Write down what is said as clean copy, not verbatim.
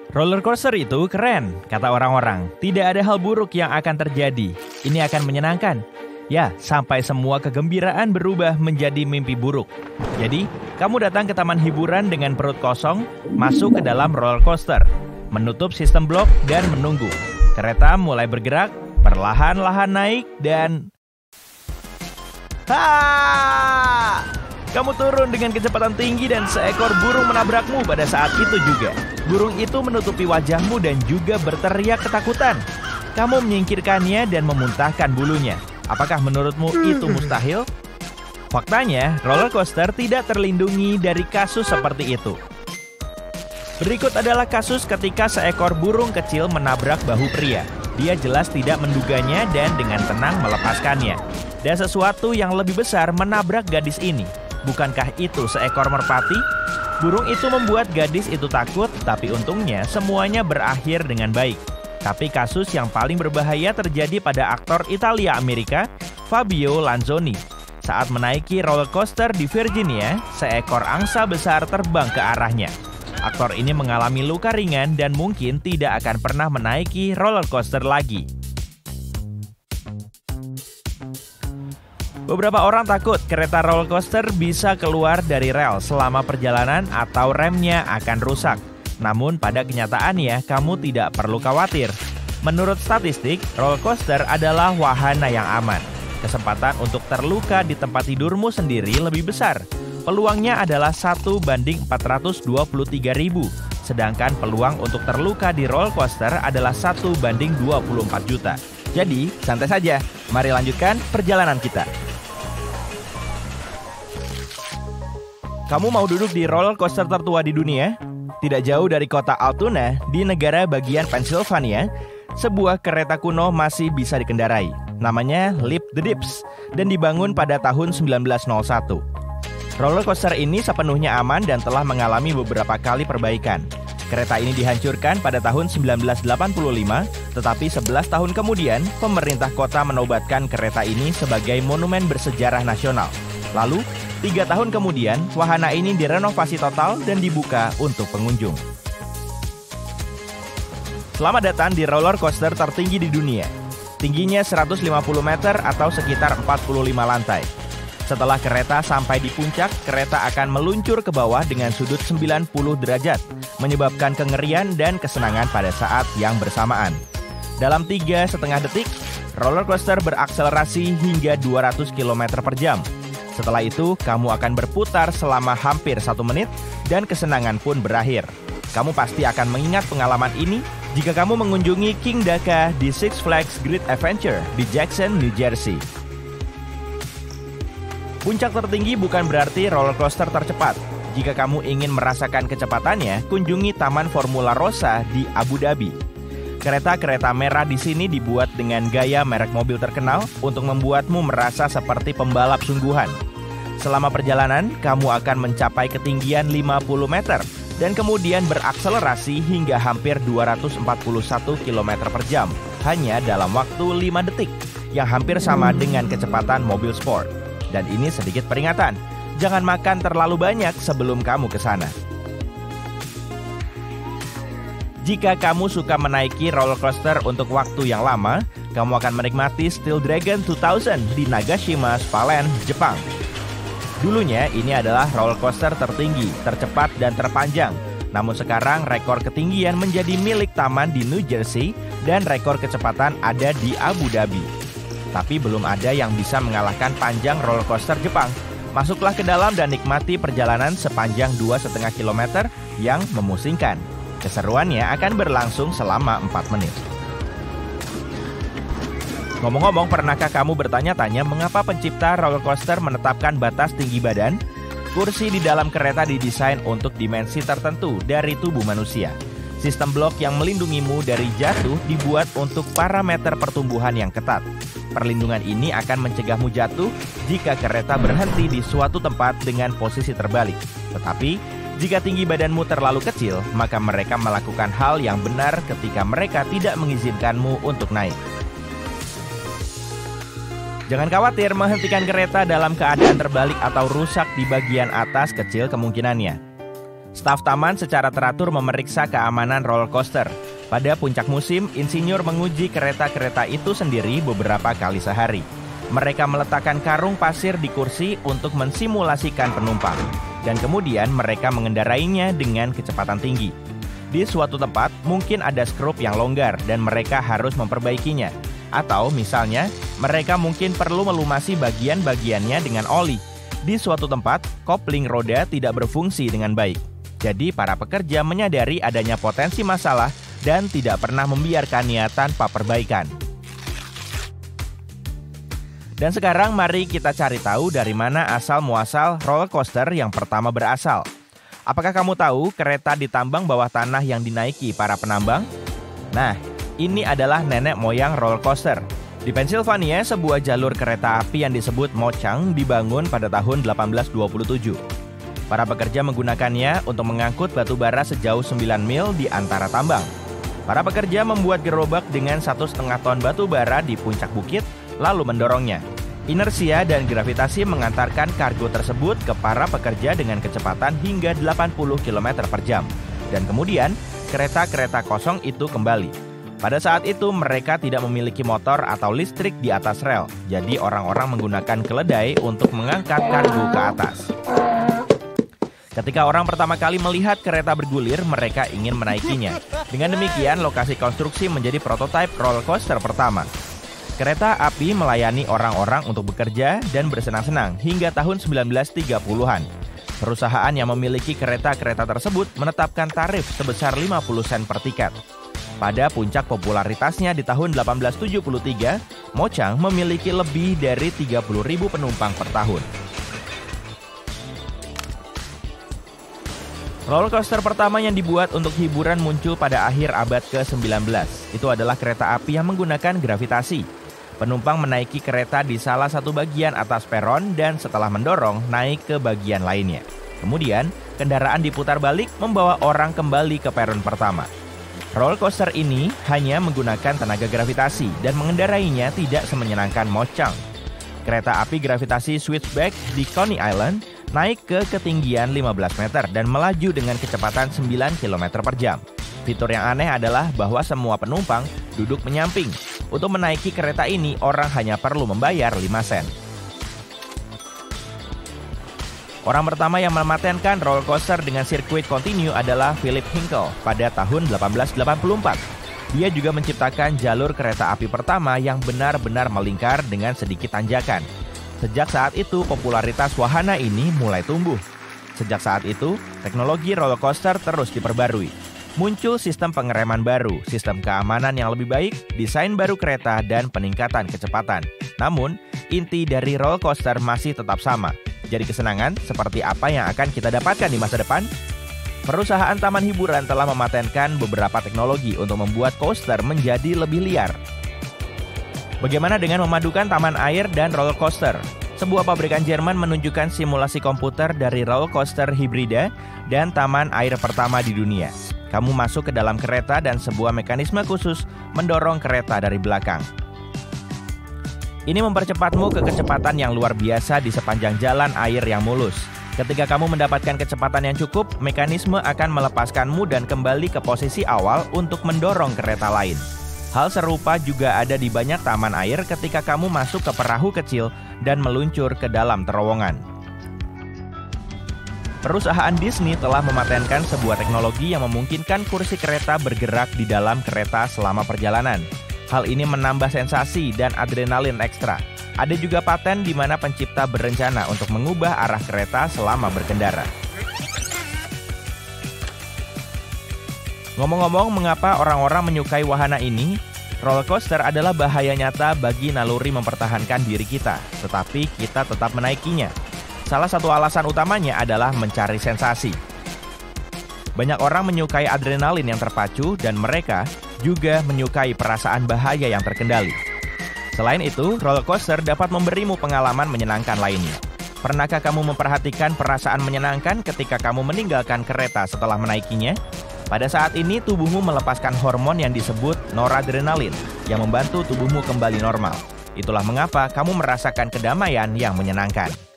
Roller coaster itu keren, kata orang-orang. Tidak ada hal buruk yang akan terjadi. Ini akan menyenangkan. Ya, sampai semua kegembiraan berubah menjadi mimpi buruk. Jadi, kamu datang ke taman hiburan dengan perut kosong, masuk ke dalam roller coaster, menutup sistem blok dan menunggu. Kereta mulai bergerak, perlahan-lahan naik dan... Kamu turun dengan kecepatan tinggi dan seekor burung menabrakmu pada saat itu juga. Burung itu menutupi wajahmu dan juga berteriak ketakutan. Kamu menyingkirkannya dan memuntahkan bulunya. Apakah menurutmu itu mustahil? Faktanya, roller coaster tidak terlindungi dari kasus seperti itu. Berikut adalah kasus ketika seekor burung kecil menabrak bahu pria. Dia jelas tidak menduganya dan dengan tenang melepaskannya. Dan sesuatu yang lebih besar menabrak gadis ini. Bukankah itu seekor merpati? Burung itu membuat gadis itu takut, tapi untungnya semuanya berakhir dengan baik. Tapi kasus yang paling berbahaya terjadi pada aktor Italia-Amerika, Fabio Lanzoni. Saat menaiki roller coaster di Virginia, seekor angsa besar terbang ke arahnya. Aktor ini mengalami luka ringan dan mungkin tidak akan pernah menaiki roller coaster lagi. Beberapa orang takut kereta roller coaster bisa keluar dari rel selama perjalanan atau remnya akan rusak. Namun pada kenyataannya kamu tidak perlu khawatir. Menurut statistik, roller coaster adalah wahana yang aman. Kesempatan untuk terluka di tempat tidurmu sendiri lebih besar. Peluangnya adalah 1:423.000, sedangkan peluang untuk terluka di roller coaster adalah 1:24 juta. Jadi, santai saja. Mari lanjutkan perjalanan kita. Kamu mau duduk di roller coaster tertua di dunia? Tidak jauh dari kota Altoona, di negara bagian Pennsylvania, sebuah kereta kuno masih bisa dikendarai. Namanya Leap the Dips, dan dibangun pada tahun 1901. Roller coaster ini sepenuhnya aman dan telah mengalami beberapa kali perbaikan. Kereta ini dihancurkan pada tahun 1985, tetapi 11 tahun kemudian, pemerintah kota menobatkan kereta ini sebagai monumen bersejarah nasional. Lalu, 3 tahun kemudian, wahana ini direnovasi total dan dibuka untuk pengunjung. Selamat datang di roller coaster tertinggi di dunia. Tingginya 150 meter atau sekitar 45 lantai. Setelah kereta sampai di puncak, kereta akan meluncur ke bawah dengan sudut 90 derajat, menyebabkan kengerian dan kesenangan pada saat yang bersamaan. Dalam 3,5 detik, roller coaster berakselerasi hingga 200 km per jam. Setelah itu, kamu akan berputar selama hampir 1 menit dan kesenangan pun berakhir. Kamu pasti akan mengingat pengalaman ini jika kamu mengunjungi King Daka di Six Flags Great Adventure di Jackson, New Jersey. Puncak tertinggi bukan berarti roller coaster tercepat. Jika kamu ingin merasakan kecepatannya, kunjungi Taman Formula Rossa di Abu Dhabi. Kereta-kereta merah di sini dibuat dengan gaya merek mobil terkenal untuk membuatmu merasa seperti pembalap sungguhan. Selama perjalanan, kamu akan mencapai ketinggian 50 meter dan kemudian berakselerasi hingga hampir 241 km per jam hanya dalam waktu 5 detik, yang hampir sama dengan kecepatan mobil sport. Dan ini sedikit peringatan, jangan makan terlalu banyak sebelum kamu ke sana. Jika kamu suka menaiki roller coaster untuk waktu yang lama, kamu akan menikmati Steel Dragon 2000 di Nagashima Spalen, Jepang. Dulunya ini adalah roller coaster tertinggi, tercepat, dan terpanjang. Namun sekarang rekor ketinggian menjadi milik taman di New Jersey dan rekor kecepatan ada di Abu Dhabi. Tapi belum ada yang bisa mengalahkan panjang roller coaster Jepang. Masuklah ke dalam dan nikmati perjalanan sepanjang 2,5 km yang memusingkan. Keseruannya akan berlangsung selama 4 menit. Ngomong-ngomong, pernahkah kamu bertanya-tanya mengapa pencipta roller coaster menetapkan batas tinggi badan? Kursi di dalam kereta didesain untuk dimensi tertentu dari tubuh manusia. Sistem blok yang melindungimu dari jatuh dibuat untuk parameter pertumbuhan yang ketat. Perlindungan ini akan mencegahmu jatuh jika kereta berhenti di suatu tempat dengan posisi terbalik. Tetapi, jika tinggi badanmu terlalu kecil, maka mereka melakukan hal yang benar ketika mereka tidak mengizinkanmu untuk naik. Jangan khawatir, menghentikan kereta dalam keadaan terbalik atau rusak di bagian atas kecil kemungkinannya. Staf taman secara teratur memeriksa keamanan roller coaster. Pada puncak musim, insinyur menguji kereta-kereta itu sendiri beberapa kali sehari. Mereka meletakkan karung pasir di kursi untuk mensimulasikan penumpang. Dan kemudian mereka mengendarainya dengan kecepatan tinggi. Di suatu tempat, mungkin ada skrup yang longgar dan mereka harus memperbaikinya. Atau misalnya, mereka mungkin perlu melumasi bagian-bagiannya dengan oli. Di suatu tempat, kopling roda tidak berfungsi dengan baik. Jadi para pekerja menyadari adanya potensi masalah dan tidak pernah membiarkannya tanpa perbaikan. Dan sekarang mari kita cari tahu dari mana asal-muasal roller coaster yang pertama berasal. Apakah kamu tahu kereta di tambang bawah tanah yang dinaiki para penambang? Nah, ini adalah nenek moyang roller coaster. Di Pennsylvania, sebuah jalur kereta api yang disebut Mochang dibangun pada tahun 1827. Para pekerja menggunakannya untuk mengangkut batu bara sejauh 9 mil di antara tambang. Para pekerja membuat gerobak dengan 1,5 ton batu bara di puncak bukit, lalu mendorongnya. Inersia dan gravitasi mengantarkan kargo tersebut ke para pekerja dengan kecepatan hingga 80 km per jam. Dan kemudian, kereta-kereta kosong itu kembali. Pada saat itu, mereka tidak memiliki motor atau listrik di atas rel. Jadi orang-orang menggunakan keledai untuk mengangkat kargo ke atas. Ketika orang pertama kali melihat kereta bergulir, mereka ingin menaikinya. Dengan demikian, lokasi konstruksi menjadi prototipe roller coaster pertama. Kereta api melayani orang-orang untuk bekerja dan bersenang-senang hingga tahun 1930-an. Perusahaan yang memiliki kereta-kereta tersebut menetapkan tarif sebesar 50 sen per tiket. Pada puncak popularitasnya di tahun 1873, Mochang memiliki lebih dari 30.000 penumpang per tahun. Roller coaster pertama yang dibuat untuk hiburan muncul pada akhir abad ke-19. Itu adalah kereta api yang menggunakan gravitasi. Penumpang menaiki kereta di salah satu bagian atas peron dan setelah mendorong naik ke bagian lainnya. Kemudian, kendaraan diputar balik membawa orang kembali ke peron pertama. Roller coaster ini hanya menggunakan tenaga gravitasi dan mengendarainya tidak semenyenangkan Mochang. Kereta api gravitasi Switchback di Coney Island naik ke ketinggian 15 meter dan melaju dengan kecepatan 9 km per jam. Fitur yang aneh adalah bahwa semua penumpang duduk menyamping. Untuk menaiki kereta ini, orang hanya perlu membayar 5 sen. Orang pertama yang mematenkan roller coaster dengan sirkuit kontinu adalah Philip Hinkle pada tahun 1884. Dia juga menciptakan jalur kereta api pertama yang benar-benar melingkar dengan sedikit tanjakan. Sejak saat itu, popularitas wahana ini mulai tumbuh. Sejak saat itu, teknologi roller coaster terus diperbarui. Muncul sistem pengereman baru, sistem keamanan yang lebih baik, desain baru kereta, dan peningkatan kecepatan. Namun, inti dari roller coaster masih tetap sama. Jadi kesenangan seperti apa yang akan kita dapatkan di masa depan? Perusahaan taman hiburan telah mematenkan beberapa teknologi untuk membuat coaster menjadi lebih liar. Bagaimana dengan memadukan taman air dan roller coaster? Sebuah pabrikan Jerman menunjukkan simulasi komputer dari roller coaster hibrida dan taman air pertama di dunia. Kamu masuk ke dalam kereta dan sebuah mekanisme khusus mendorong kereta dari belakang. Ini mempercepatmu ke kecepatan yang luar biasa di sepanjang jalan air yang mulus. Ketika kamu mendapatkan kecepatan yang cukup, mekanisme akan melepaskanmu dan kembali ke posisi awal untuk mendorong kereta lain. Hal serupa juga ada di banyak taman air ketika kamu masuk ke perahu kecil dan meluncur ke dalam terowongan. Perusahaan Disney telah mematenkan sebuah teknologi yang memungkinkan kursi kereta bergerak di dalam kereta selama perjalanan. Hal ini menambah sensasi dan adrenalin ekstra. Ada juga paten di mana pencipta berencana untuk mengubah arah kereta selama berkendara. Ngomong-ngomong, mengapa orang-orang menyukai wahana ini? Roller coaster adalah bahaya nyata bagi naluri mempertahankan diri kita, tetapi kita tetap menaikinya. Salah satu alasan utamanya adalah mencari sensasi. Banyak orang menyukai adrenalin yang terpacu dan mereka juga menyukai perasaan bahaya yang terkendali. Selain itu, roller coaster dapat memberimu pengalaman menyenangkan lainnya. Pernahkah kamu memperhatikan perasaan menyenangkan ketika kamu meninggalkan kereta setelah menaikinya? Pada saat ini, tubuhmu melepaskan hormon yang disebut noradrenalin yang membantu tubuhmu kembali normal. Itulah mengapa kamu merasakan kedamaian yang menyenangkan.